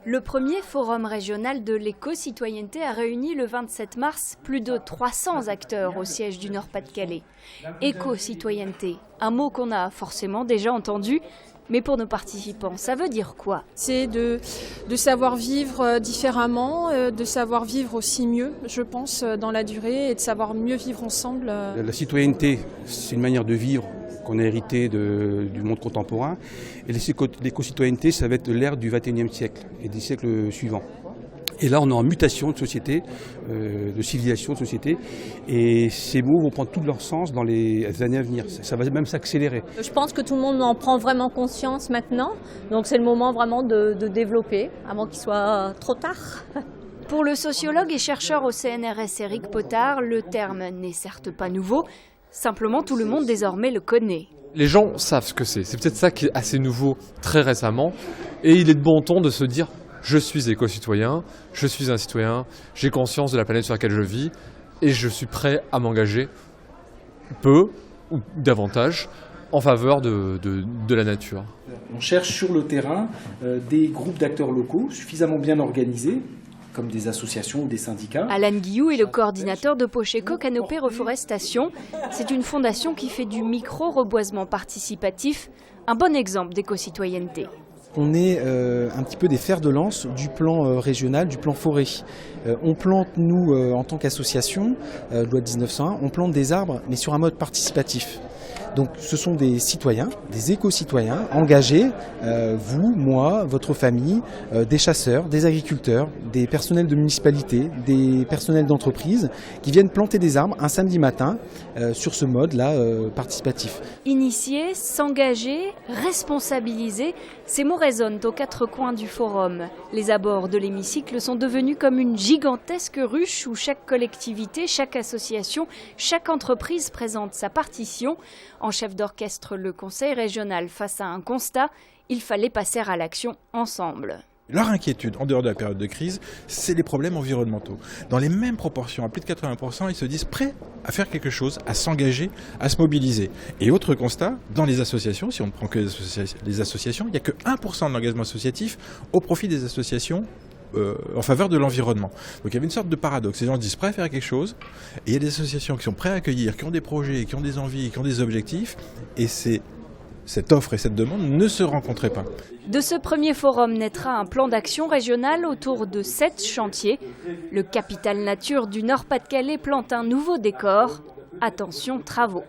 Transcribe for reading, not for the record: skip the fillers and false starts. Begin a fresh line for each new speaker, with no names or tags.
Le premier forum régional de l'éco-citoyenneté a réuni le 27 mars plus de 300 acteurs au siège du Nord-Pas-de-Calais. Éco-citoyenneté, un mot qu'on a forcément déjà entendu, mais pour nos participants, ça veut dire quoi?
C'est de savoir vivre différemment, de savoir vivre aussi mieux, je pense, dans la durée, et de savoir mieux vivre ensemble.
La citoyenneté, c'est une manière de vivre qu'on a hérité du monde contemporain. Et l'éco-citoyenneté, ça va être l'ère du XXIe siècle et des siècles suivants. Et là, on est en mutation de société, de civilisation, de société. Et ces mots vont prendre tout leur sens dans les années à venir. Ça va même s'accélérer.
Je pense que tout le monde en prend vraiment conscience maintenant. Donc c'est le moment vraiment de développer, avant qu'il soit trop tard.
Pour le sociologue et chercheur au CNRS Éric Potard, le terme n'est certes pas nouveau. Simplement, tout le monde désormais le connaît.
Les gens savent ce que c'est. C'est peut-être ça qui est assez nouveau très récemment. Et il est de bon ton de se dire « je suis éco-citoyen, je suis un citoyen, j'ai conscience de la planète sur laquelle je vis et je suis prêt à m'engager peu ou davantage en faveur de la nature ».
On cherche sur le terrain des groupes d'acteurs locaux suffisamment bien organisés, comme des associations ou des syndicats.
Alan Guillou est le coordinateur de Pocheco Canopée Reforestation. C'est une fondation qui fait du micro-reboisement participatif, un bon exemple d'éco-citoyenneté.
On est un petit peu des fers de lance du plan régional, du plan forêt. On plante, nous, en tant qu'association, loi de 1901, on plante des arbres, mais sur un mode participatif. Donc ce sont des citoyens, des éco-citoyens engagés, vous, moi, votre famille, des chasseurs, des agriculteurs, des personnels de municipalité, des personnels d'entreprise qui viennent planter des arbres un samedi matin sur ce mode-là participatif.
Initier, s'engager, responsabiliser, ces mots résonnent aux quatre coins du forum. Les abords de l'hémicycle sont devenus comme une gigantesque ruche où chaque collectivité, chaque association, chaque entreprise présente sa partition. En chef d'orchestre, le conseil régional face à un constat, il fallait passer à l'action ensemble.
Leur inquiétude, en dehors de la période de crise, c'est les problèmes environnementaux. Dans les mêmes proportions, à plus de 80%, ils se disent prêts à faire quelque chose, à s'engager, à se mobiliser. Et autre constat, dans les associations, si on ne prend que les associations, il n'y a que 1% de l'engagement associatif au profit des associations en faveur de l'environnement. Donc il y avait une sorte de paradoxe. Les gens se disent prêts à faire quelque chose, et il y a des associations qui sont prêtes à accueillir, qui ont des projets, qui ont des envies, qui ont des objectifs, et cette offre et cette demande ne se rencontraient pas.
De ce premier forum naîtra un plan d'action régional autour de 7 chantiers. Le capital nature du Nord-Pas-de-Calais plante un nouveau décor. Attention, travaux.